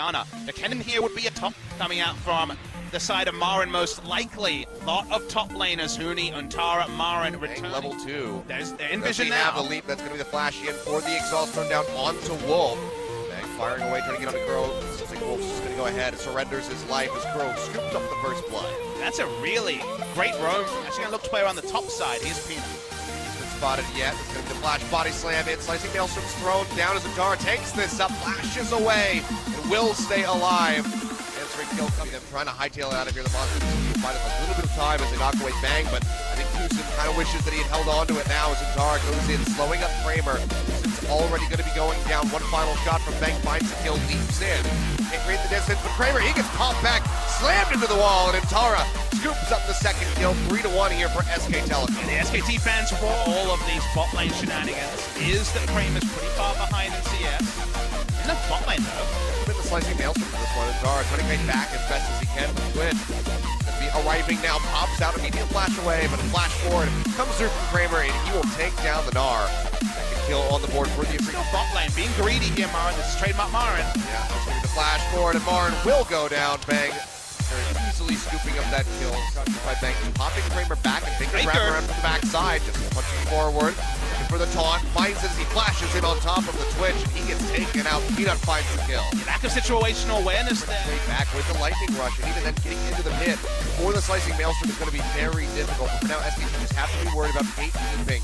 The Kênh here would be a top coming out from the side of Marin most likely. Lot of top laners, Huni, Untara, Marin returning. Level 2. They're in vision now. Have the leap. That's going to be the flash in for the exhaust thrown down onto Wolf. Bang firing away, trying to get on the Crow. Looks like Wolf's just going to go ahead and surrenders his life as Crow scoops up the first blood. That's a really great roam. Actually going to look to play around the top side. Here's Peanut. Spotted yet. It's going to be the flash body slam in. Slicing Maelstrom's thrown down as Untara takes this up, flashes away, and will stay alive. Answering kill coming. Them trying to hightail it out of here. The monsters find a little bit of time as they knock away Bang, but I think QUYYN kind of wishes that he had held on to it now as Untara goes in, slowing up Kramer. It's already going to be going down. One final shot from Bang, finds the kill, leaps in. Can't create the distance, but Kramer, he gets popped back, slammed into the wall, and Untara scoops up the second kill. 3-1 here for SK Telecom. And the SKT fans for all of these bot lane shenanigans is that Kramer's pretty far behind in CS. In the bot lane though. Been the slicing Maelstrom for this one. Untara trying to get back as best as he can for QUYYN. Gonna be arriving now, pops out, immediate flash away, but a flash forward comes through from Kramer, and he will take down the Gnar. Second kill on the board for the Afreeca. Bot lane being greedy here, Marin. This is trademark Marin. Yeah, looking to flash forward, and Marin will go down. Bang. Very easily scooping up that kill. By Bang, popping Kramer back and taking a wrap around from the backside, just punching forward. Looking for the taunt, finds as he flashes in on top of the Twitch, and he gets taken out. Peanut finds the kill. Lack of situational awareness there. Back with the lightning rush, and even then getting into the pit for the slicing Maelstrom is going to be very difficult. But for now, SKT just have to be worried about gatekeeping.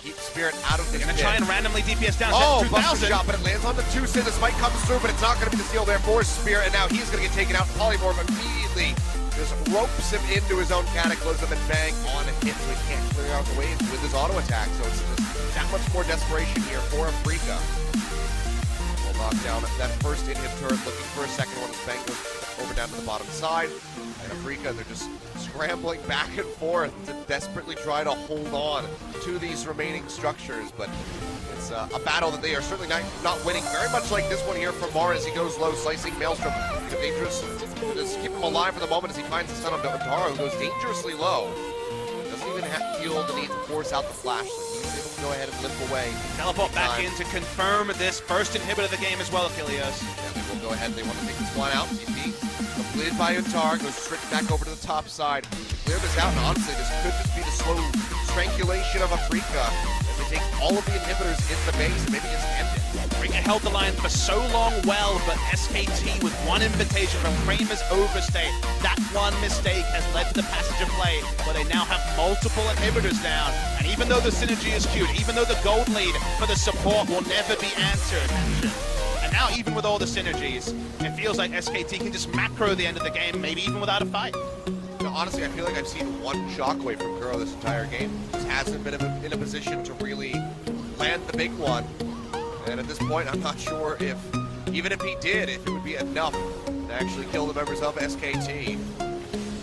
Keep Spirit out of this pit. Gonna try and randomly DPS down. Oh, buster shot, but it lands on the TUSIN. This might come through, but it's not going to be the steal there for Spirit, and now he's going to get taken out. Polymorph immediately just ropes him into his own cataclysm, and Bang on a hit, so he can't clear out the way with his auto attack. So it's just that much more desperation here for Afreeca. We'll knock down that first inhib turret, looking for a second one as Bang goes over down to the bottom side. And Afreeca, they're just scrambling back and forth to desperately try to hold on to these remaining structures, but it's a battle that they are certainly not winning. Very much like this one here from Marin as he goes low, slicing Maelstrom. Dangerous. Just keep him alive for the moment as he finds the stun on Untara, who goes dangerously low. Doesn't even feel the need to force out the flash. So he's able to go ahead and limp away. Teleport back in to confirm this first inhibitor of the game as well, Achilles. Yeah, they will go ahead. They want to take this one out. TP completed by Untara, goes straight back over to the top side. They clear this out, and honestly, this could just be the slow strangulation of Afreeca as they take all of the inhibitors in the base and maybe just end it. Afreeca held the line for so long well, but SKT with one invitation from Kramer's overstay. That one mistake has led to the passage of play, where they now have multiple inhibitors down. And even though the synergy is queued, even though the gold lead for the support will never be answered, and now even with all the synergies, it feels like SKT can just macro the end of the game, maybe even without a fight. You know, honestly, I feel like I've seen one shockwave from Kuro this entire game. Just hasn't been in a position to really land the big one. And at this point, I'm not sure if, even if he did, if it would be enough to actually kill the members of SKT.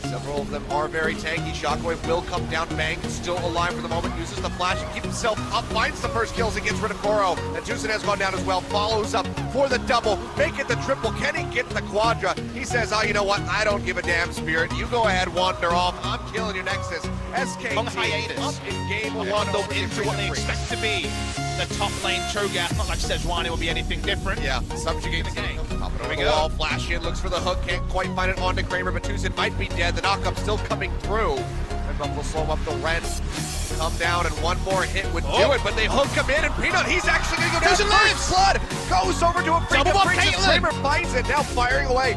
Several of them are very tanky. Shockwave will come down. Bang still alive for the moment. Uses the flash to keep himself up. Finds the first kills. He gets rid of Kuro. And TUSIN has gone down as well. Follows up for the double. Make it the triple. Can he get the quadra? He says, oh, you know what? I don't give a damn, Spirit. You go ahead, wander off. I'm killing your Nexus. SKT on hiatus. Up in game one. Bundled into what they expect to be the top lane Cho'Gath. Not like Sejuani will be anything different. Yeah, subjugate the game. Top it over the go. wall. Flash in, looks for the hook. Can't quite find it onto Kramer, but TUSIN might be dead. The knock-up still coming through. And Buffalo slow him up the Ren. Come down, and one more hit would do it, but they hook him in, and Peanut, he's actually going to go down. First blood goes over to Afreeca. Kramer finds it, now firing away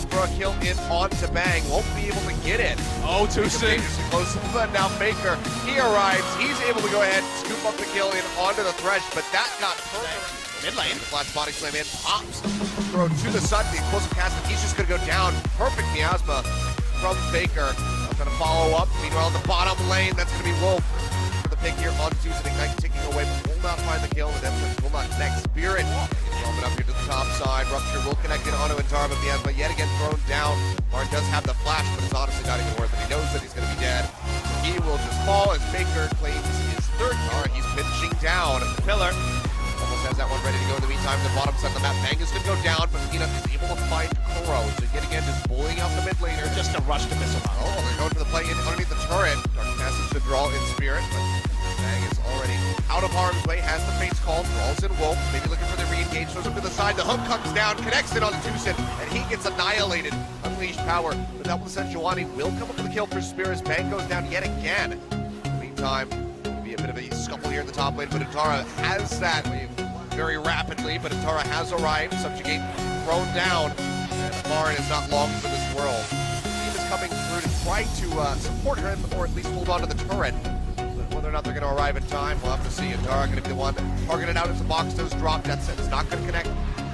for a kill in onto Bang. Won't be able to get it. Oh, TUSIN. Dangerously close, but now Baker, he arrives. He's able to go ahead, scoop up the kill in onto the Thresh, but that got mid lane. Flash body slam in, pops, throw to the sun, the explosive cast, and he's just going to go down. Perfect miasma from Baker. I'm going to follow up. Meanwhile, in the bottom lane, that's going to be Wolf for the pick here on TUSIN. Ignite ticking away, but will not find the kill. The Death will not connect. Spirit roaming up here to the top side. Rupture will connect in onto Untara, but miasma yet again thrown down. Martin does have the flash, but it's honestly not even worth it. He knows that he's going to be dead. So he will just fall as Baker claims his third kill. He's finishing down. Pillar. Almost has that one ready to go in the meantime. The bottom side of the map, Bang is going to go down, but Peanut is able to find Kuro. So yet again, just bullying out the mid laner. Just a rush to missile. Oh, they're going for the play in underneath the turret. Dark Passage to draw in Spirit, but Bang is already out of harm's way. Has the fates called. Draws in Wolf. Maybe looking for the read. engage, throws him to the side. The hook comes down, connects it on the two-sit, and he gets annihilated. Unleashed power, but that will send Sejuani will come up with a kill for Spear as Bang goes down yet again. In the meantime, it'll be a bit of a scuffle here in the top lane, but Atara has that very rapidly, but Atara has arrived. Subjugate thrown down, and Lauren is not long for this world. The team is coming through to try to support him, or at least hold on to the turret. Whether or not they're going to arrive in time, we'll have to see. Atara going to be the one targeted out as the box does drop. That set is not going to connect.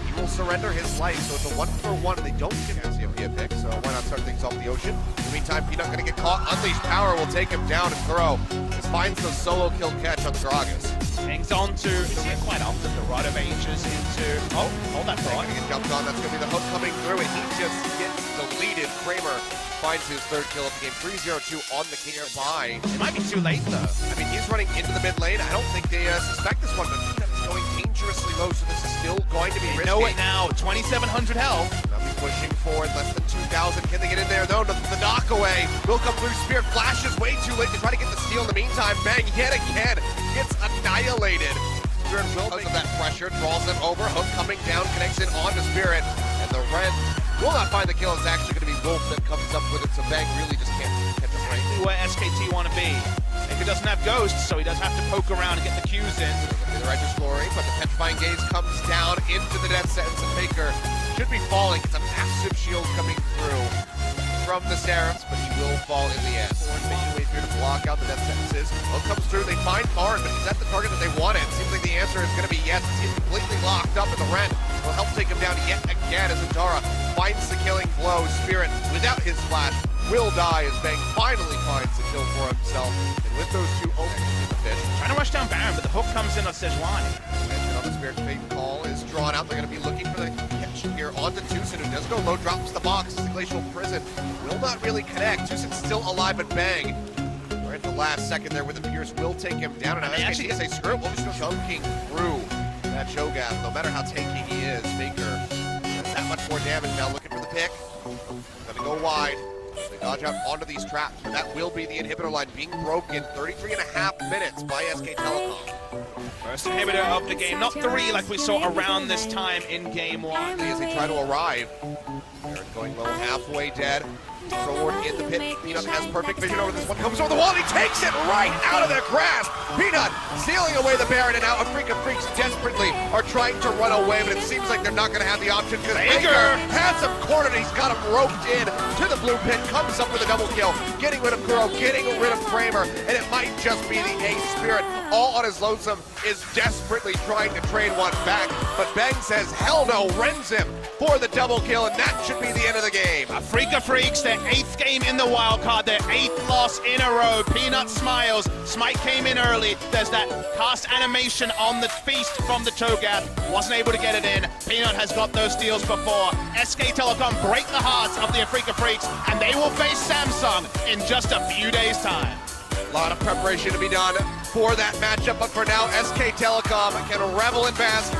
He will surrender his life, so it's a 1-for-1. They don't get a pick, so why not start things off the ocean? In the meantime, Peanut going to get caught. Unleashed power will take him down and throw. Just finds the solo kill catch on the Gragas. Hangs on to, see it quite often, the Rod of Ages into, oh, hold that thought. Going to get jumped on, that's going to be the hook coming through, and he just gets deleted. Kramer finds his third kill of the game, 3-0-2 on the nearby. It might be too late though. I mean, he's running into the mid lane. I don't think they suspect this one, but Peanut is going dangerously low, so this is still going to be risky. Know it now, 2,700 health. They'll be pushing forward, less than 2,000. Can they get in there though? The knock away will come through. Spear flashes way too late to try to get the steal. In the meantime, Bang yet again gets annihilated. Spirit will, because of that pressure, draws them over. Hook coming down, connects it onto Spirit, and the Ren will not find the kill. It's actually going to be Wolf that comes up with it, so Bang really just can't catch a break. Where SKT want to be. Maybe doesn't have Ghosts, so he does have to poke around and get the Qs in. The Righteous Glory, but the Petrifying Gaze comes down into the death sentence, and Faker should be falling. It's a massive shield coming through from the Seraphs, but he will fall in the end. Making way through to block out the death sentences. Hook comes through, they find Karn, but he's at the target that they wanted. Seems like the answer is going to be yes. He's completely locked up, and the Ren will help take him down yet again as Atara finds the killing blow. Spirit, without his flash, will die as Bang finally finds the kill for himself. And with those two openings in the fish. Trying to rush down Baron, but the hook comes in on Sejuani. And on the Spirit Fate call is drawn out. They're going to be looking for the catch here onto Tucson, who does go low, drops the box. The Glacial Prison will not really connect. Tucson's still alive and Bang. We're at the last second there with the Pierce will take him down. And now SKT say, screw it, we'll just go chunking through that Cho'Gath. No matter how tanky he is, Faker does that much more damage now. Looking for the pick. Gonna go wide. They dodge out onto these traps, but that will be the inhibitor line being broken. 33.5 minutes by SK Telecom. First inhibitor of the game, not 3 like we saw around this time in game 1. As they try to arrive, Aaron going low, halfway dead. Forward in the pit. Peanut has perfect vision over this one. Comes over the wall and he takes it right out of their grasp. Peanut stealing away the Baron, and now Afreeca Freecs desperately are trying to run away, but it seems like they're not going to have the option because Baker has him cornered. He's got him roped in to the blue pit. Comes up with a double kill, getting rid of Kuro, getting rid of Kramer, and it might just be the Ace. Spirit, all on his lonesome, is desperately trying to trade one back, but Bang says hell no, rends him for the double kill, and that should be the end of the game. Afreeca Freecs, their 8th game in the wildcard, their 8th loss in a row. Peanut smiles. Smite came in early. There's that cast animation on the feast from the Cho'Gath. Wasn't able to get it in. Peanut has got those steals before. SK Telecom break the hearts of the Afreeca Freecs, and they will face Samsung in just a few days' time. A lot of preparation to be done for that matchup, but for now, SK Telecom can revel and bask